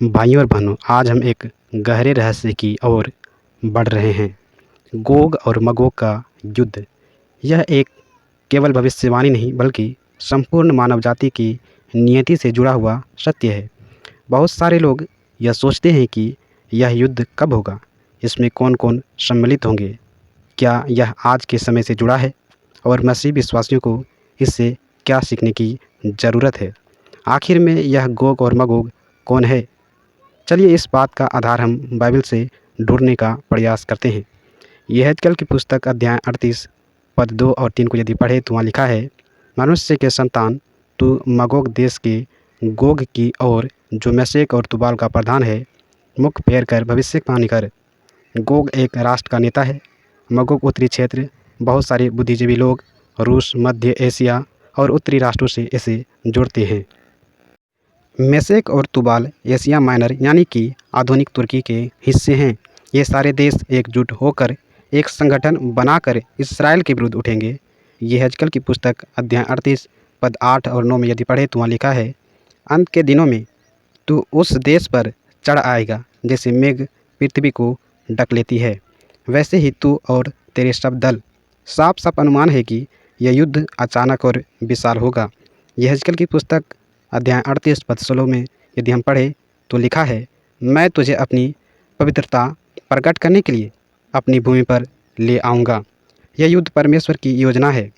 भाइयों और बहनों, आज हम एक गहरे रहस्य की ओर बढ़ रहे हैं। गोग और मगोग का युद्ध। यह एक केवल भविष्यवाणी नहीं बल्कि संपूर्ण मानव जाति की नियति से जुड़ा हुआ सत्य है। बहुत सारे लोग यह सोचते हैं कि यह युद्ध कब होगा, इसमें कौन कौन सम्मिलित होंगे, क्या यह आज के समय से जुड़ा है और मसीह विश्वासियों को इससे क्या सीखने की ज़रूरत है। आखिर में यह गोग और मगोग कौन है? चलिए इस बात का आधार हम बाइबल से ढूंढने का प्रयास करते हैं। यहेजकेल की पुस्तक अध्याय 38 पद 2 और 3 को यदि पढ़े तो वहाँ लिखा है, मनुष्य के संतान, तू मगोग देश के गोग की और जो मेशेक और तुबाल का प्रधान है, मुख फेर कर भविष्यवाणी कर। गोग एक राष्ट्र का नेता है। मगोग उत्तरी क्षेत्र, बहुत सारे बुद्धिजीवी लोग रूस, मध्य एशिया और उत्तरी राष्ट्रों से इसे जोड़ते हैं। मेशेक और तुबाल एशिया माइनर यानी कि आधुनिक तुर्की के हिस्से हैं। ये सारे देश एकजुट होकर एक संगठन बनाकर इसराइल के विरुद्ध उठेंगे। यहेजकेल की पुस्तक अध्याय 38 पद 8 और 9 में यदि पढ़े तो वहाँ लिखा है, अंत के दिनों में तू उस देश पर चढ़ आएगा जैसे मेघ पृथ्वी को ढक लेती है, वैसे ही तू और तेरे सब दल। साफ साफ अनुमान है कि यह युद्ध अचानक और विशाल होगा। यहेजकेल की पुस्तक अध्याय 38 पद 16 में यदि हम पढ़े तो लिखा है, मैं तुझे अपनी पवित्रता प्रकट करने के लिए अपनी भूमि पर ले आऊँगा। यह युद्ध परमेश्वर की योजना है।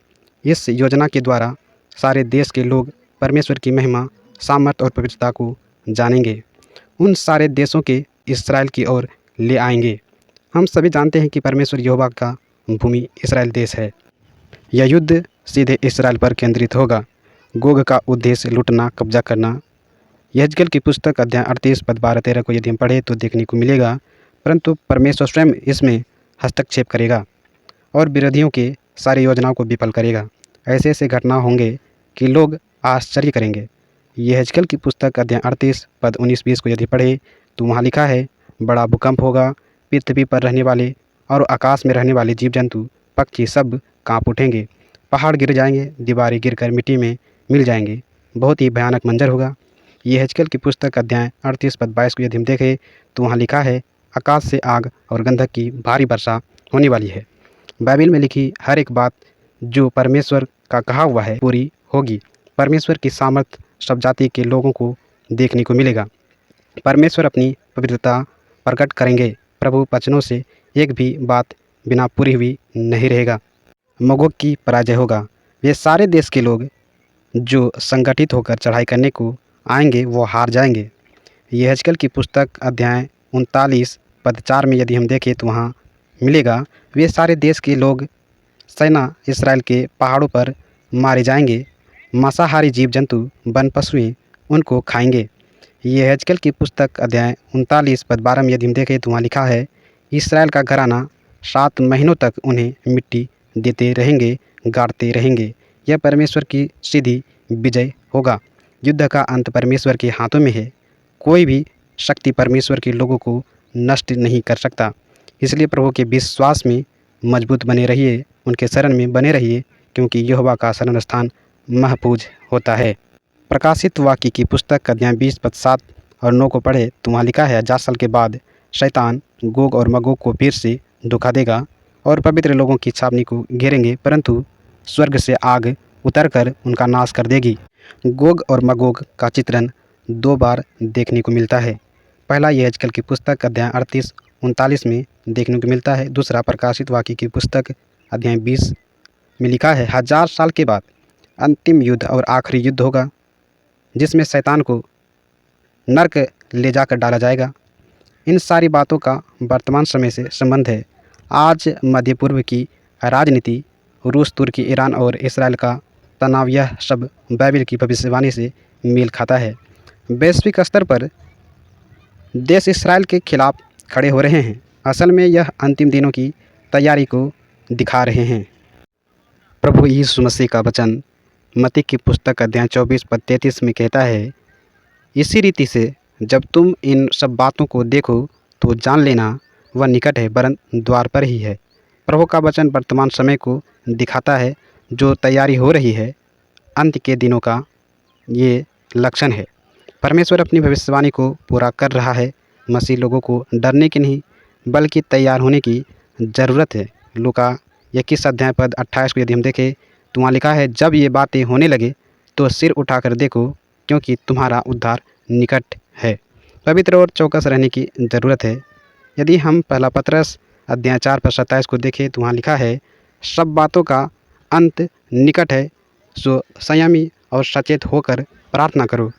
इस योजना के द्वारा सारे देश के लोग परमेश्वर की महिमा, सामर्थ और पवित्रता को जानेंगे। उन सारे देशों के इसराइल की ओर ले आएंगे। हम सभी जानते हैं कि परमेश्वर यहोवा का भूमि इसराइल देश है। यह युद्ध सीधे इसराइल पर केंद्रित होगा। गोग का उद्देश्य लूटना, कब्जा करना। यहेजकेल की पुस्तक अध्याय 38 पद 12-13 को यदि हम पढ़े तो देखने को मिलेगा, परंतु परमेश्वर स्वयं इसमें हस्तक्षेप करेगा और विरोधियों के सारी योजनाओं को विफल करेगा। ऐसे ऐसे घटना होंगे कि लोग आश्चर्य करेंगे। यहेजकेल की पुस्तक अध्याय 38 पद 19-20 को यदि पढ़े तो वहाँ लिखा है, बड़ा भूकंप होगा, पृथ्वी पर रहने वाले और आकाश में रहने वाले जीव जंतु, पक्षी सब काँप उठेंगे, पहाड़ गिर जाएंगे, दीवारें गिरकर मिट्टी में मिल जाएंगे। बहुत ही भयानक मंजर होगा। यहेजकेल की पुस्तक अध्याय 38 पद 22 को यदि हम देखें तो वहाँ लिखा है, आकाश से आग और गंधक की भारी वर्षा होने वाली है। बाइबल में लिखी हर एक बात जो परमेश्वर का कहा हुआ है पूरी होगी। परमेश्वर की सामर्थ सब जाति के लोगों को देखने को मिलेगा। परमेश्वर अपनी पवित्रता प्रकट करेंगे। प्रभु वचनों से एक भी बात बिना पूरी हुई नहीं रहेगा। मगोग की पराजय होगा। वे सारे देश के लोग जो संगठित होकर चढ़ाई करने को आएंगे वो हार जाएंगे। यहेजकेल की पुस्तक अध्याय 39 पद 4 में यदि हम देखें तो वहाँ मिलेगा, वे सारे देश के लोग सेना इसराइल के पहाड़ों पर मारे जाएंगे, मांसाहारी जीव जंतु, वन पशुएं उनको खाएंगे। यहेजकेल की पुस्तक अध्याय 39 पद 12 में यदि हम देखें तो वहाँ लिखा है, इसराइल का घराना 7 महीनों तक उन्हें मिट्टी देते रहेंगे, गाड़ते रहेंगे। यह परमेश्वर की सीधी विजय होगा। युद्ध का अंत परमेश्वर के हाथों में है। कोई भी शक्ति परमेश्वर के लोगों को नष्ट नहीं कर सकता। इसलिए प्रभु के विश्वास में मजबूत बने रहिए, उनके शरण में बने रहिए, क्योंकि यहोवा का शरण स्थान महफूज होता है। प्रकाशित वाक्य की पुस्तक अध्याय 20 पद 7 और 9 को पढ़े तो वहाँ लिखा है, 1000 साल के बाद शैतान गोग और मगोग को फिर से धोखा देगा और पवित्र लोगों की छावनी को घेरेंगे, परंतु स्वर्ग से आग उतरकर उनका नाश कर देगी। गोग और मगोग का चित्रण 2 बार देखने को मिलता है। पहला यहेजकेल की पुस्तक अध्याय 38-39 में देखने को मिलता है। दूसरा प्रकाशित वाक्य की पुस्तक अध्याय 20 में लिखा है, 1000 साल के बाद अंतिम युद्ध और आखिरी युद्ध होगा, जिसमें शैतान को नरक ले जाकर डाला जाएगा। इन सारी बातों का वर्तमान समय से संबंध है। आज मध्य पूर्व की राजनीति, रूस, तुर्की, ईरान और इसराइल का तनाव, यह सब बाइबल की भविष्यवाणी से मेल खाता है। वैश्विक स्तर पर देश इसराइल के खिलाफ खड़े हो रहे हैं। असल में यह अंतिम दिनों की तैयारी को दिखा रहे हैं। प्रभु यीशु मसीह का वचन मत्ती की पुस्तक अध्याय 24 पद 33 में कहता है, इसी रीति से जब तुम इन सब बातों को देखो तो जान लेना वह निकट है, वरन द्वार पर ही है। प्रभु का वचन वर्तमान समय को दिखाता है, जो तैयारी हो रही है। अंत के दिनों का ये लक्षण है। परमेश्वर अपनी भविष्यवाणी को पूरा कर रहा है। मसीह लोगों को डरने की नहीं बल्कि तैयार होने की ज़रूरत है। लूका 21 अध्याय पद 28 को यदि हम देखें तो वहाँ लिखा है, जब ये बातें होने लगे तो सिर उठाकर देखो, क्योंकि तुम्हारा उद्धार निकट है। पवित्र और चौकस रहने की ज़रूरत है। यदि हम पहला पतरस अध्याय 4 पद 27 को देखें तो वहाँ लिखा है, सब बातों का अंत निकट है, सो संयमी और सचेत होकर प्रार्थना करो।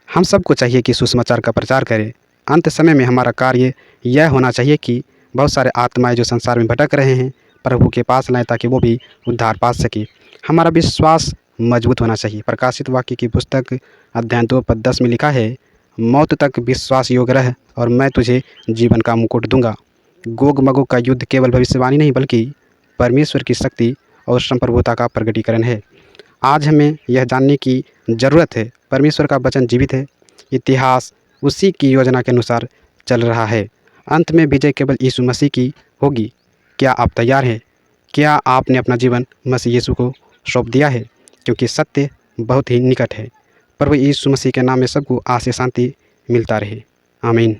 हम सबको चाहिए कि सुसमाचार का प्रचार करें। अंत समय में हमारा कार्य यह होना चाहिए कि बहुत सारे आत्माएं जो संसार में भटक रहे हैं प्रभु के पास लाएं, ताकि वो भी उद्धार पा सके। हमारा विश्वास मजबूत होना चाहिए। प्रकाशित वाक्य की पुस्तक अध्याय 2 पद 10 में लिखा है, मौत तक विश्वास योग्य रह और मैं तुझे जीवन का मुकुट दूंगा। गोग मगोग का युद्ध केवल भविष्यवाणी नहीं बल्कि परमेश्वर की शक्ति और संप्रभुता का प्रकटीकरण है। आज हमें यह जानने की ज़रूरत है, परमेश्वर का वचन जीवित है। इतिहास उसी की योजना के अनुसार चल रहा है। अंत में विजय केवल यीशु मसीह की होगी। क्या आप तैयार हैं? क्या आपने अपना जीवन मसीह यीशु को सौंप दिया है? क्योंकि सत्य बहुत ही निकट है। प्रभु यीशु मसीह के नाम में सबको आशीष शांति मिलता रहे। आमीन।